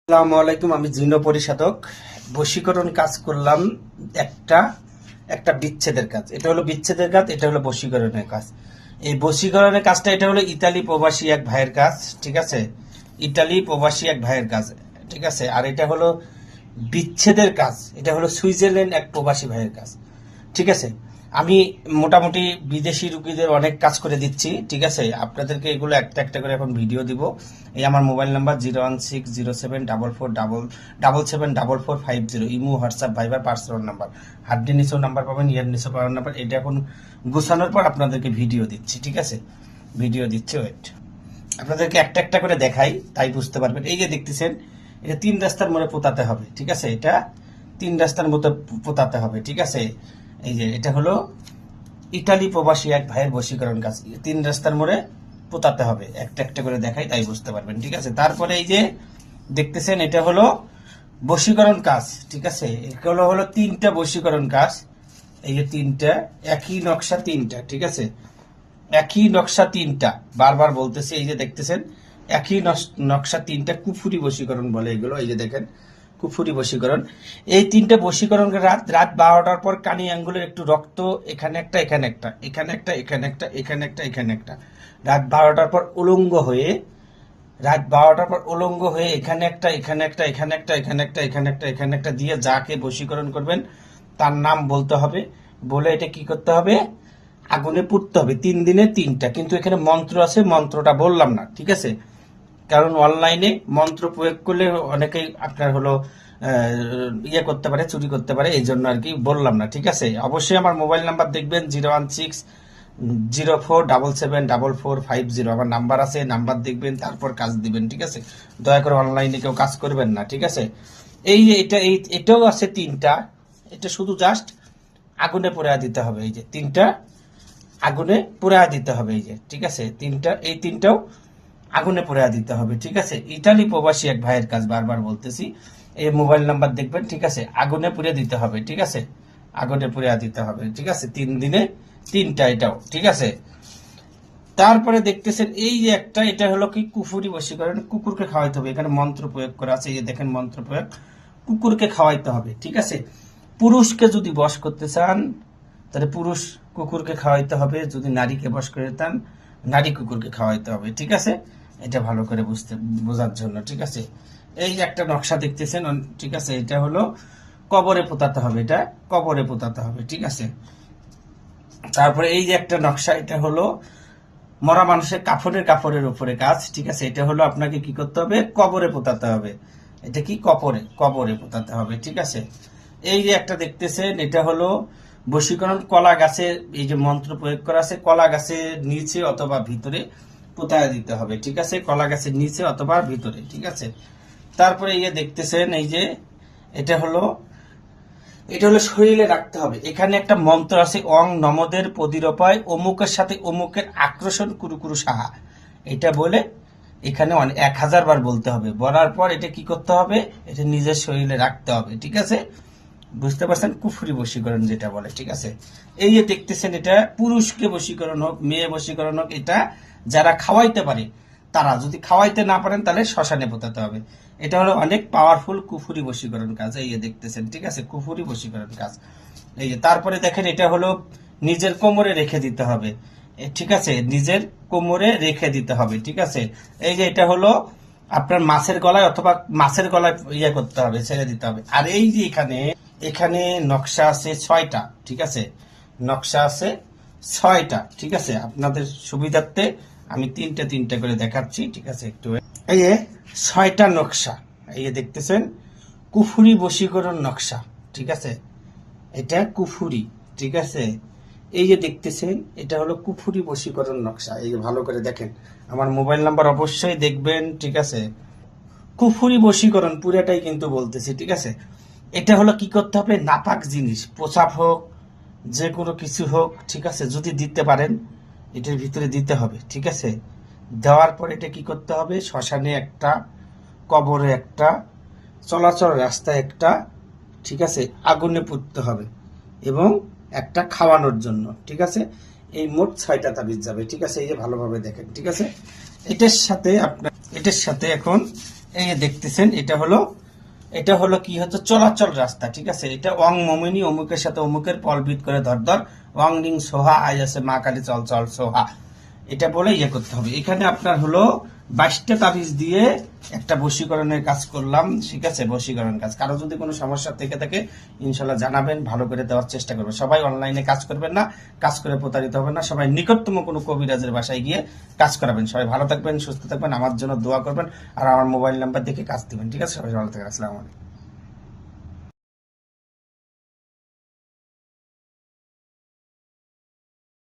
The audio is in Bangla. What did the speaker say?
আসসালামু আলাইকুম। আমি জিনো পরিশোধক। বশীকরণ কাজ করলাম। একটা একটা বিচ্ছেদের কাজ। এটা হলো বিচ্ছেদের কাজ, এটা হলো বশীকরণের কাজ। এই বশীকরণের কাজটা এটা হলো ইতালি প্রবাসী এক ভাইয়ের কাজ, ঠিক আছে। ইতালি প্রবাসী এক ভাইয়ের কাজ, ঠিক আছে। আর এটা হলো বিচ্ছেদের কাজ, এটা হলো সুইজারল্যান্ড এক প্রবাসী ভাইয়ের কাজ, ঠিক আছে। আমি মোটামুটি বিদেশি রুগীদের অনেক কাজ করে দিচ্ছি, ঠিক আছে। আপনাদেরকে এগুলো একটা একটা করে এখন ভিডিও দিব। এই আমার mobile number 0160744774450, imo, WhatsApp, Viber, personal number. হাড্ডি নিচেও নাম্বার পাবেন, ইয়ার নিচেও পাবেন নাম্বার। এটা এখন গুছানোর পর আপনাদেরকে ভিডিও দিচ্ছি, ঠিক আছে। ভিডিও দিচ্ছি, ওয়েট। আপনাদেরকে একটা একটা করে দেখাই, তাই বুঝতে পারবেন। এই যে দেখতেছেন, এটা 3 রাস্তার মোড়ে পোতাতে হবে, ঠিক আছে। এটা 3 রাস্তার মতো পোতাতে হবে, ঠিক আছে। এই যে এটা হলো ইতালি প্রবাসী এক ভাইয়ের বশীকরণ কাজ, 3 রাস্তার মোড়ে পোতাতে হবে। একটা একটা করে দেখাই, তাই বুঝতে পারবেন, ঠিক আছে। তারপরে এই যে দেখতেছেন, এটা হলো বশীকরণ কাজ, ঠিক আছে। এগুলো হলো 3টা বশীকরণ কাজ। এই যে 3টা, একই নকশা 3টা, ঠিক আছে। একই নকশা 3টা, বারবার বলতেছি। এই যে দেখতেছেন, একই নকশা 3টা, কুফুরি বশীকরণ বলে এগুলো। এই যে দেখেন, কুফুরি বশীকরণ। এই 3টে বশীকরণ রাত রাত 12টার পর কানি আঙ্গুলের একটু রক্ত, এখানে একটা, এখানে একটা, এখানে একটা, এখানে একটা, এখানে একটা, এখানে একটা, রাত 12টার পর উলঙ্গ হয়ে, রাত 12টার পর উলঙ্গ হয়ে এখানে একটা, এখানে একটা, এখানে একটা, এখানে একটা, এখানে একটা, এখানে একটা দিয়ে যাকে বশীকরণ করবেন তার নাম বলতে হবে। বলে এটা কি করতে হবে, আগুনে পুড়তে হবে। 3 দিনে 3টা, কিন্তু এখানে মন্ত্র আছে, মন্ত্রটা বললাম না, ঠিক আছে। কারণ অনলাইনে মন্ত্র প্রয়োগ করলে অনেকেই আপনার হলো ইয়ে করতে পারে, চুরি করতে পারে, এই জন্য আর কি বললাম না, ঠিক আছে। অবশ্যই আমার মোবাইল নাম্বার দেখবেন 01604774450, আমার নাম্বার আছে, নাম্বার দেখবেন, তারপর কাজ দিবেন, ঠিক আছে। দয়া করে অনলাইনে কেউ কাজ করবেন না, ঠিক আছে। এই যে এটাও আছে 3টা, এটা শুধু জাস্ট আগুনে পোড়া দিতে হবে। এই যে 3টা আগুনে পোড়া দিতে হবে, এই যে, ঠিক আছে। 3টা, এই 3টাও আগুনে পোড়া দিতে হবে, ঠিক আছে। ইতালি প্রবাসী এক ভাইয়ের কাজ, বারবার বলতেছি। এই মোবাইল নাম্বার দেখবেন, ঠিক আছে। আগুনে পুড়ে দিতে হবে, ঠিক আছে। আগুনে পুড়ে দিতে হবে, ঠিক আছে। 3 দিনে 3টা, এটাও ঠিক আছে। তারপরে দেখতেছেন এই যে একটা, এটা হলো কি কুফুরি বশীকরণ, কুকুরকে খাওয়াইতে হবে। এখানে মন্ত্র প্রয়োগ করা আছে, এই যে দেখেন মন্ত্র প্রয়োগ, কুকুরকে খাওয়াইতে হবে, ঠিক আছে। পুরুষকে যদি বশ করতে চান তাহলে পুরুষ কুকুরকে খাওয়াইতে হবে, যদি নারীকে বশ করে চান নারী কুকুরকে খাওয়াইতে হবে, ঠিক আছে। এটা ভালো করে বোঝার জন্য, ঠিক আছে। এই যে একটা নকশা দেখতেছেন, ঠিক আছে। এটা হলো কবরে পোতাতে হবে, এটা কবরে পোতাতে হবে, ঠিক আছে। তারপরে এই যে একটা নকশা, এটা হলো মরা মানুষের কাপড়ের উপরে কাজ, ঠিক আছে। এটা হলো আপনাকে কি করতে হবে, কবরে পোতাতে হবে। এটা কি কবরে পোতাতে হবে, ঠিক আছে। এই যে একটা দেখতেছেন, এটা হলো বশীকরণ কলা গাছে, এই যে মন্ত্র প্রয়োগ করা আছে, কলা গাছের নিচে অথবা ভিতরে পোতায় দিতে হবে, ঠিক আছে। কলা গাছের নিচে অথবা ভিতরে, ঠিক আছে। তারপরে এই যে দেখতেছেন, এই যে এটা হলো শরীরে রাখতে হবে। এখানে একটা মন্ত্র আছে, অং নমদের প্রতিরপায় অমুকের সাথে অমুকের আকর্ষণ কুরুকুরু সাহা। এটা বলে এখানে 1000 বার বলতে হবে। বলার পর এটা কি করতে হবে, এটা নিজের শরীরে রাখতে হবে, ঠিক আছে। বুঝতে পারছেন, কুফরি বশীকরণ যেটা বলে, ঠিক আছে। এই যে দেখতেছেন, এটা পুরুষকে বশীকরণ হোক, মেয়ে বশীকরণ হোক, এটা যারা খাওয়াইতে পারে তারা, যদি খাওয়াইতে না পারেন তাহলে শ্মশানে পোতাতে হবে। এটা হলো অনেক পাওয়ারফুল কুফুরি বশীকরণ কাজ, এই যে দেখতেছেন, ঠিক আছে। কুফুরি বশীকরণ কাজ, এই যে। তারপরে দেখেন, এটা হলো নিজের কোমরে রেখে দিতে হবে, ঠিক আছে। নিজের কোমরে রেখে দিতে হবে, ঠিক আছে। এই যে এটা হলো আপনার মাছের গলায় অথবা মাছের গলায় ইয়ে করতে হবে, ছেড়ে দিতে হবে। আর এই যে এখানে এখানে নকশা আছে 6টা, ঠিক আছে। নকশা আছে 6টা, ঠিক আছে। আপনাদের সুবিধার্থে আমি 3টা করে দেখাচ্ছি, ঠিক আছে। একটু এই যে 6টা নকশা, এই যে দেখতেছেন, কুফুরি বশীকরণ নকশা, ঠিক আছে। এটা কুফুরি, ঠিক আছে। এই যে দেখতেছেন, এটা হলো কুফুরি বশীকরণ নকশা। এই যে ভালো করে দেখেন, আমার মোবাইল নাম্বার অবশ্যই দেখবেন, ঠিক আছে। কুফুরি বশীকরণ পুরাটাই কিন্তু বলতেছি, ঠিক আছে। এটা হলো কি করতে হবে, নাপাক জিনিস, প্রসাব হোক, যে কোনো কিছু হোক, ঠিক আছে, যদি দিতে পারেন এটার ভিতরে দিতে হবে, ঠিক আছে। দেওয়ার পর এটা কি করতে হবে, শ্মশানে একটা, কবরে একটা, চলাচল রাস্তায় একটা, ঠিক আছে, আগুনে পুড়তে হবে, এবং একটা খাওয়ানোর জন্য, ঠিক আছে। এই মোট 6টা তাবিজ যাবে, ঠিক আছে। এই যে ভালোভাবে দেখেন, ঠিক আছে। এটার সাথে এখন এই যে দেখতেছেন এটা হলো কি হচ্ছে চলাচল রাস্তা, ঠিক আছে। এটা অং মমিনী অমুকের সাথে অমুকের পলবিত করে ধর ধর অং রিং সোহা আজ আছে মা কালী চল চল সোহা, এটা বলে ইয়ে করতে হবে। এখানে আপনার হলো 22টা তাবিজ দিয়ে একটা বশীকরণের কাজ করলাম, ঠিক আছে। বশীকরণ কাজ, কারো যদি কোনো সমস্যা থেকে থাকে ইনশাল্লাহ জানাবেন, ভালো করে দেওয়ার চেষ্টা করবেন। সবাই অনলাইনে কাজ করবেন না, কাজ করে প্রতারিত হবেন না, সবাই নিকটতম কোনো কবিরাজের বাসায় গিয়ে কাজ করাবেন। সবাই ভালো থাকবেন, সুস্থ থাকবেন, আমার জন্য দোয়া করবেন, আর আমার মোবাইল নাম্বার দেখে কাজ দিবেন, ঠিক আছে। সবাই ভালো থাকবেন, আসসালামু আলাইকুম।